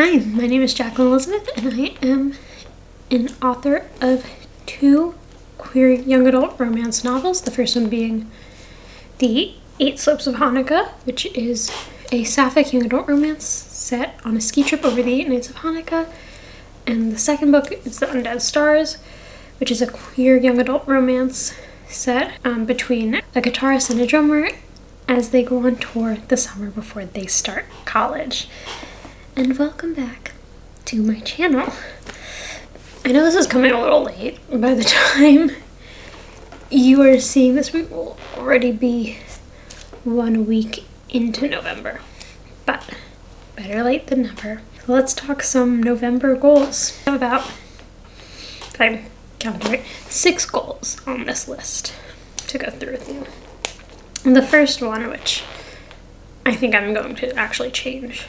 Hi, my name is Jacqueline Elizabeth, and I am an author of 2 queer young adult romance novels. The first one being The 8 Slopes of Hanukkah, which is a sapphic young adult romance set on a ski trip over the 8 nights of Hanukkah. And the second book is The Undead Stars, which is a queer young adult romance set between a guitarist and a drummer as they go on tour the summer before they start college. And welcome back to my channel. I know this is coming a little late. By the time you are seeing this, we will already be 1 week into November. But better late than never. Let's talk some November goals. I have about, if I count right, 6 goals on this list to go through with you. And the first one, which I think I'm going to actually change,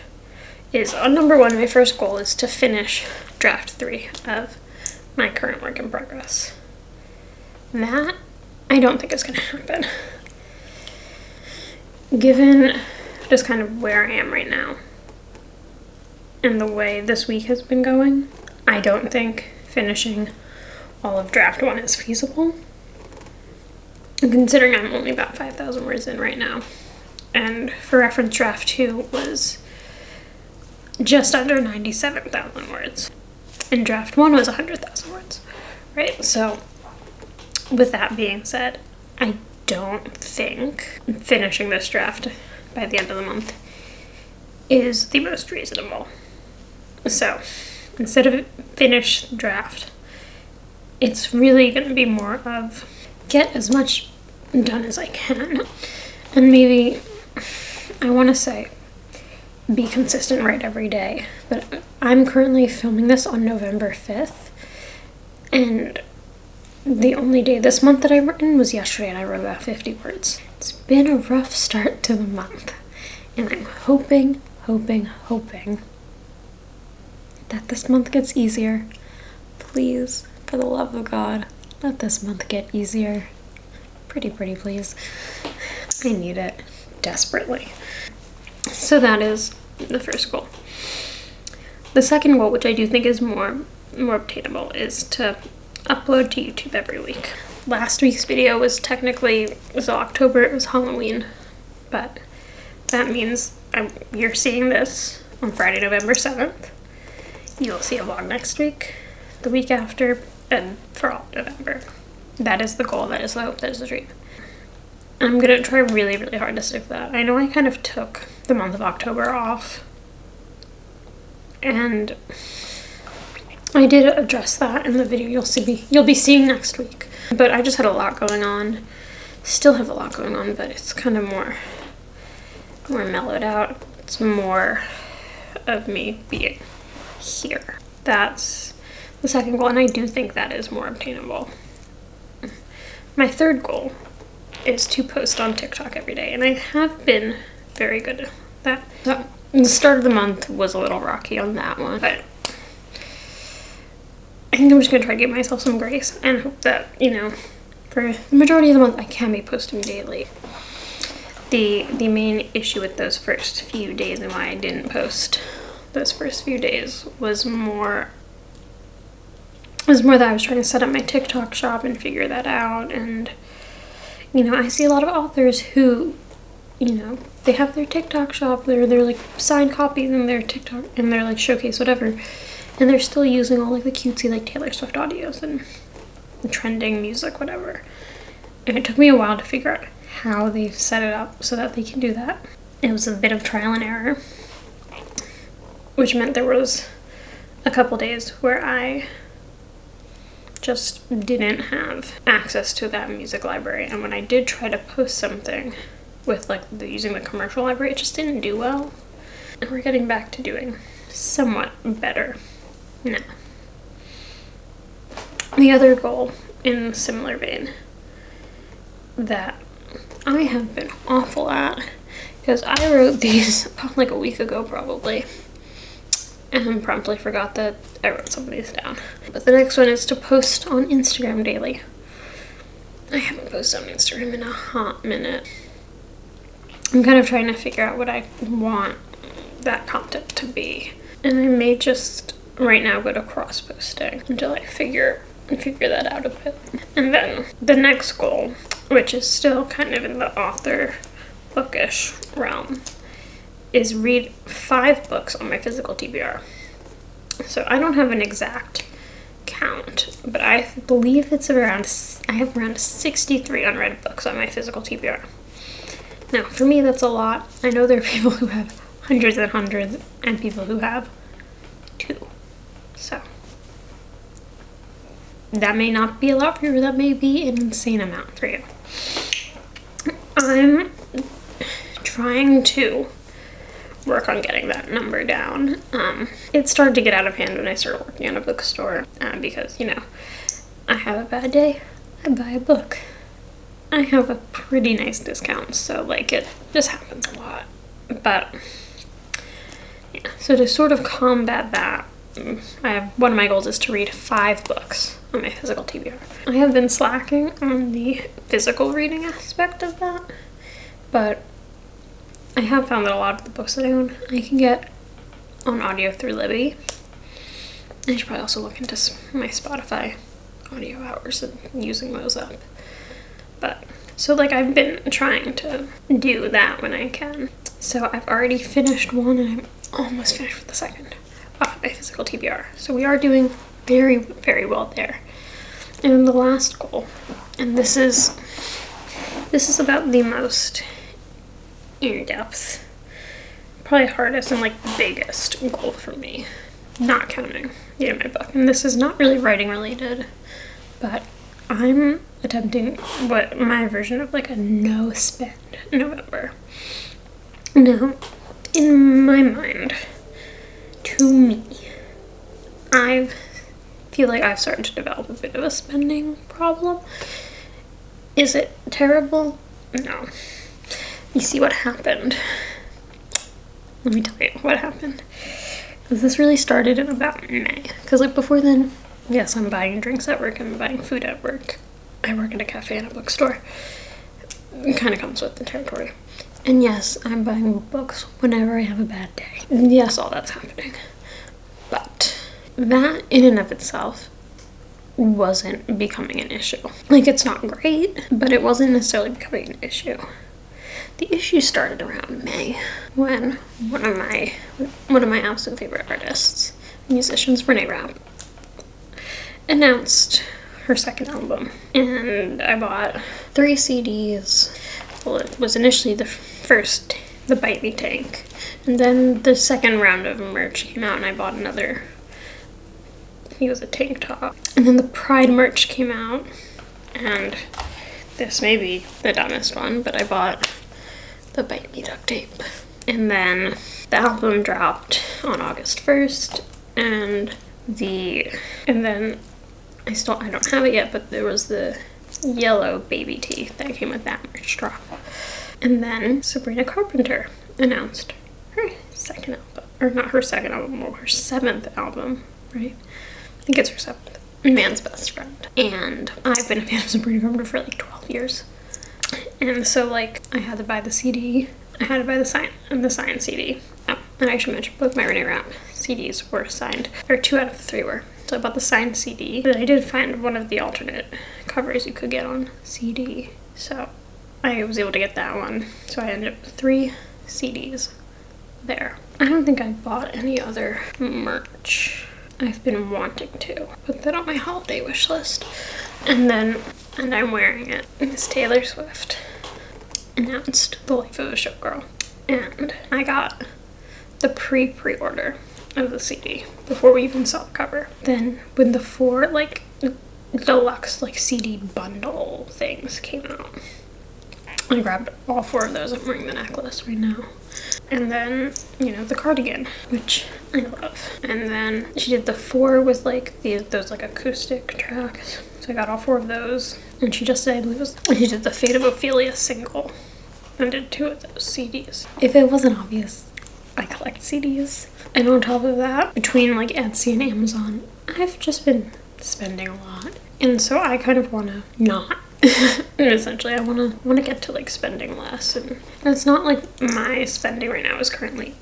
is on number 1. My first goal is to finish draft 3 of my current work in progress. That I don't think is going to happen. Given just kind of where I am right now and the way this week has been going, I don't think finishing all of draft 1 is feasible. And considering I'm only about 5,000 words in right now, and for reference, draft 2 was just under 97,000 words, and draft 1 was 100,000 words, right? So with that being said, I don't think finishing this draft by the end of the month is the most reasonable. So instead of finish the draft, it's really going to be more of get as much done as I can, and maybe I want to say be consistent, write every day. But I'm currently filming this on November 5th, and the only day this month that I've written was yesterday, and I wrote about 50 words. It's been a rough start to the month, and I'm hoping that this month gets easier. Please, for the love of God, let this month get easier. Pretty please. I need it desperately. So that is the first goal. The second goal, which I do think is more obtainable, is to upload to YouTube every week. Last week's video was October, it was Halloween, but that means you're seeing this on Friday, November 7th. You'll see a vlog next week, the week after, and for all November. That is the goal, that is the hope, that is the dream. I'm gonna try really hard to stick to that. I know I kind of took the month of October off, and I did address that in the video you'll be seeing next week. But I just had a lot going on. Still have a lot going on, but it's kind of more mellowed out. It's more of me being here. That's the second goal, and I do think that is more obtainable. My third goal is to post on TikTok every day, and I have been very good at that. So the start of the month was a little rocky on that one, but I think I'm just gonna try to give myself some grace and hope that, for the majority of the month I can be posting daily. The main issue with those first few days and why I didn't post those first few days was more that I was trying to set up my TikTok shop and figure that out. And I see a lot of authors who they have their TikTok shop, they're like signed copies in their TikTok and their like showcase whatever, and they're still using all like the cutesy like Taylor Swift audios and trending music whatever. And it took me a while to figure out how they've set it up so that they can do that. It was a bit of trial and error, which meant there was a couple days where I just didn't have access to that music library, and when I did try to post something with using the commercial library, it just didn't do well. And we're getting back to doing somewhat better now. The other goal in a similar vein that I have been awful at, because I wrote these like a week ago probably, and promptly forgot that I wrote some of these down. But the next one is to post on Instagram daily. I haven't posted on Instagram in a hot minute. I'm kind of trying to figure out what I want that content to be. And I may just right now go to cross posting until I figure that out a bit. And then the next goal, which is still kind of in the author bookish realm, is read 5 books on my physical TBR. So I don't have an exact count, but I believe it's I have around 63 unread books on my physical TBR. Now, for me, that's a lot. I know there are people who have hundreds and hundreds and people who have 2. So that may not be a lot for you, or that may be an insane amount for you. I'm trying to work on getting that number down. It started to get out of hand when I started working at a bookstore because, I have a bad day, I buy a book. I have a pretty nice discount, so it just happens a lot. But yeah, so to sort of combat that, one of my goals is to read 5 books on my physical TBR. I have been slacking on the physical reading aspect of that, but I have found that a lot of the books that I own, I can get on audio through Libby. I should probably also look into my Spotify audio hours and using those up. But, so I've been trying to do that when I can. So I've already finished one and I'm almost finished with the second off my physical TBR. So we are doing very, very well there. And the last goal, and this is about the most in-depth, probably hardest and biggest goal for me, not counting my book. And this is not really writing related, but I'm attempting what my version of a no spend November. Now, in my mind, to me, I feel like I've started to develop a bit of a spending problem. Is it terrible? No. You see what happened. Let me tell you what happened. Because this really started in about May. Because before then, yes, I'm buying drinks at work, I'm buying food at work. I work at a cafe and a bookstore. It kind of comes with the territory. And yes, I'm buying books whenever I have a bad day. And yes, all that's happening. But that in and of itself wasn't becoming an issue. It's not great, but it wasn't necessarily becoming an issue. The issue started around May when one of my absolute favorite artists, musicians, Renee Rapp, announced her second album, and I bought 3 CDs. Well, it was initially the Bite Me tank, and then the second round of merch came out, and I bought another. I think it was a tank top, and then the Pride merch came out, and this may be the dumbest one, but I bought the Bite Me duct tape. And then the album dropped on August 1st, and then I don't have it yet, but there was the yellow baby tee that came with that merch drop. And then Sabrina Carpenter announced her second album, or not her second album, or her 7th album, right? I think it's her 7th. Man's Best Friend. And I've been a fan of Sabrina Carpenter for 12 years. And so I had to buy the CD. I had to buy the signed CD. Oh, and I should mention both my Renee Rapp CDs were signed, or 2 out of the 3 were. So I bought the signed CD, but I did find one of the alternate covers you could get on CD. So I was able to get that one. So I ended up with 3 CDs there. I don't think I bought any other merch. I've been wanting to put that on my holiday wish list. And I'm wearing it. Miss Taylor Swift announced The Life of a Showgirl. And I got the pre-order of the CD before we even saw the cover. Then when the 4 deluxe CD bundle things came out, I grabbed all 4 of those. I'm wearing the necklace right now. And then, the cardigan, which I love. And then she did the 4 with those acoustic tracks. So I got all 4 of those. And she just did, she did the Fate of Ophelia single and did 2 of those CDs. If it wasn't obvious, I collect CDs. And on top of that, between Etsy and Amazon, I've just been spending a lot. And so I kind of want to not. And essentially I want to get to spending less. And it's not my spending right now is currently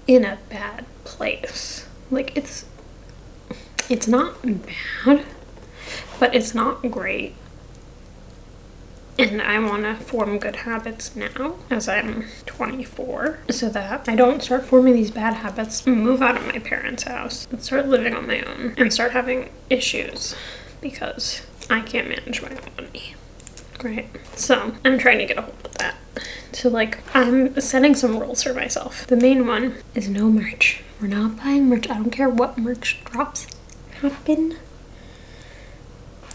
in a bad place. Like, it's not bad, but it's not great. And I want to form good habits now as I'm 24 so that I don't start forming these bad habits, move out of my parents' house and start living on my own and start having issues because I can't manage my own money. Right? So I'm trying to get a hold of that. So like, I'm setting some rules for myself. The main one is no merch. We're not buying merch. I don't care what merch drops happen.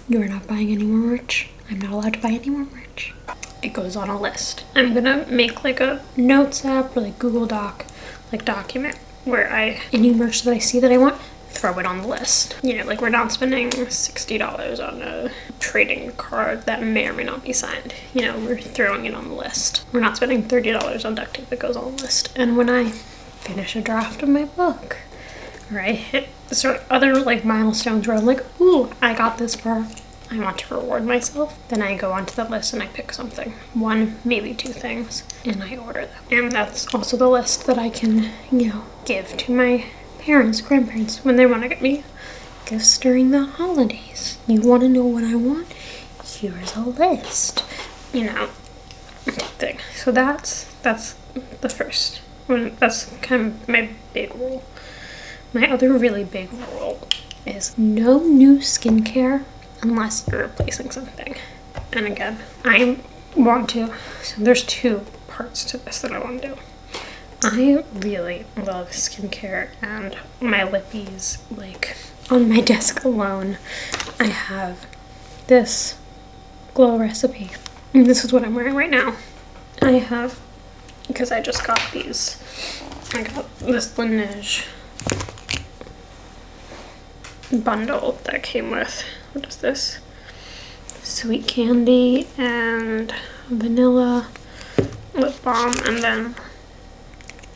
You're not buying any more merch. I'm not allowed to buy any more merch. It goes on a list. I'm gonna make like a notes app or like Google Doc, like document where any merch that I see that I want, throw it on the list. You know, like we're not spending $60 on a trading card that may or may not be signed. You know, we're throwing it on the list. We're not spending $30 on duct tape that goes on the list. And when I finish a draft of my book, or I hit sort of other like milestones where I'm like, ooh, I got this far, I want to reward myself, then I go onto the list and I pick something. 1, maybe 2 things, and I order them. And that's also the list that I can, you know, give to my parents, grandparents, when they want to get me gifts during the holidays. You want to know what I want? Here's a list. You know, thing. So that's the first one. That's kind of my big rule. My other really big rule is no new skincare unless you're replacing something. And again, I want to, so there's 2 parts to this that I want to do. I really love skincare and my lippies. Like, on my desk alone, I have this Glow Recipe. And this is what I'm wearing right now. I have, because I just got these, I got this Laneige bundle that came with, what is this? Sweet candy and vanilla lip balm, and then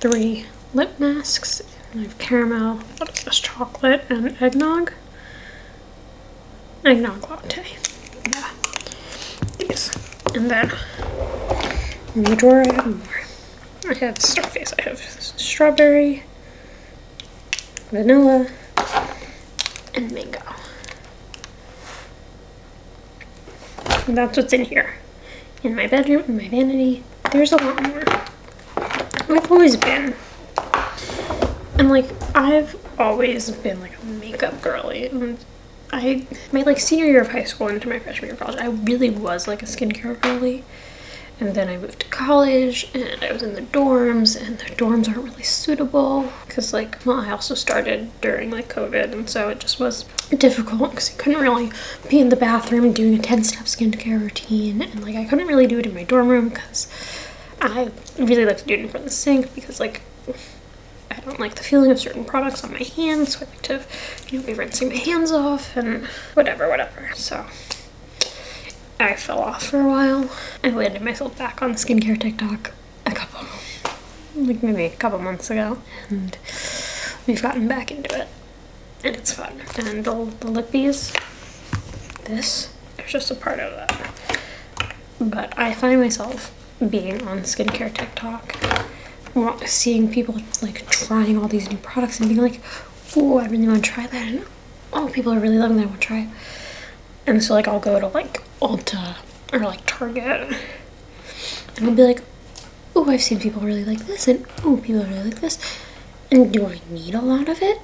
3 lip masks. I have caramel, what is this, chocolate and eggnog latte. Yeah, these. And then in the drawer I have more. I have Starface, I have strawberry, vanilla, and mango. And that's what's in here. In my bedroom, in my vanity, there's a lot more. I've always been, and like, I've always been like a makeup girly. And my like senior year of high school into my freshman year of college, I really was like a skincare girly. And then I moved to college and I was in the dorms, and the dorms aren't really suitable because like, well, I also started during like COVID, and so it just was difficult because I couldn't really be in the bathroom doing a 10-step skincare routine, and like I couldn't really do it in my dorm room because I really like to do it in front of the sink because like I don't like the feeling of certain products on my hands, so I like to, you know, be rinsing my hands off and whatever. So I fell off for a while. I landed myself back on the skincare TikTok maybe a couple months ago, and we've gotten back into it, and it's fun. And the lippies, this is just a part of that. But I find myself being on skincare TikTok, seeing people like trying all these new products and being like, oh, I really want to try that, and oh, people are really loving that, I want to try it. And so like I'll go to like Ulta or like Target, and I'll be like, oh, I've seen people really like this, and oh, people really like this. And do I need a lot of it?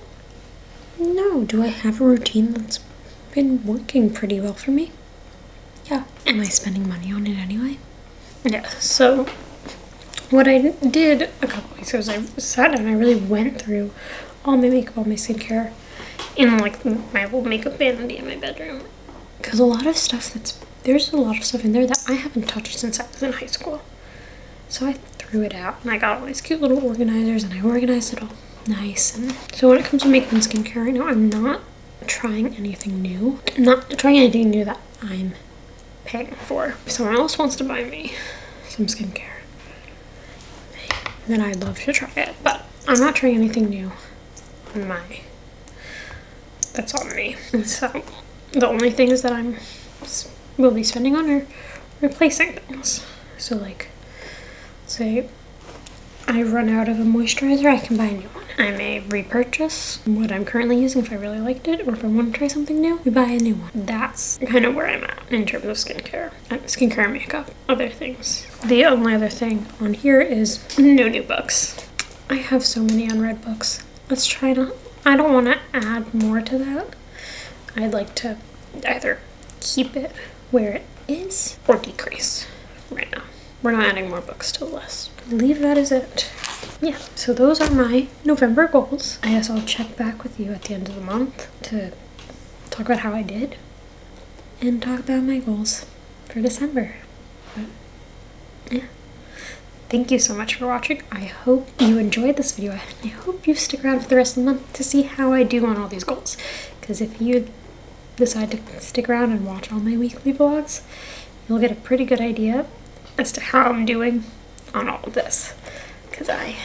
No. Do I have a routine that's been working pretty well for me? Yeah. Am I spending money on it anyway? Yeah. So what I did a couple weeks ago is I sat down and I really went through all my makeup, all my skincare in like my little makeup vanity in my bedroom. Because there's a lot of stuff in there that I haven't touched since I was in high school. So I threw it out, and I got all these cute little organizers, and I organized it all nice. And so when it comes to makeup and skincare right now, I'm not trying anything new. I'm not trying anything new that I'm paying for. If someone else wants to buy me some skincare, then I'd love to try it. But I'm not trying anything new that's on me. And so the only things that will be spending on are replacing things. So like, say I run out of a moisturizer, I can buy a new one. I may repurchase what I'm currently using if I really liked it, or if I want to try something new, we buy a new one. That's kind of where I'm at in terms of skincare, makeup, other things. The only other thing on here is no new books. I have so many unread books. Let's try to, I don't want to add more to that. I'd like to either keep it where it is or decrease right now. We're not adding more books to the list. I believe that is it. Yeah, so those are my November goals. I guess I'll check back with you at the end of the month to talk about how I did and talk about my goals for December. But, yeah. Thank you so much for watching. I hope you enjoyed this video. I hope you stick around for the rest of the month to see how I do on all these goals. Because if you decide to stick around and watch all my weekly vlogs, you'll get a pretty good idea as to how I'm doing on all of this. Because I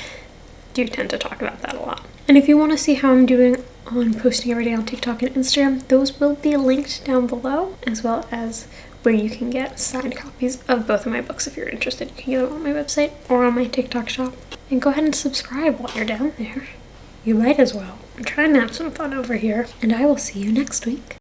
do tend to talk about that a lot. And if you want to see how I'm doing on posting every day on TikTok and Instagram, those will be linked down below, as well as where you can get signed copies of both of my books if you're interested. You can get them on my website or on my TikTok shop. And go ahead and subscribe while you're down there. You might as well. I'm trying to have some fun over here, and I will see you next week.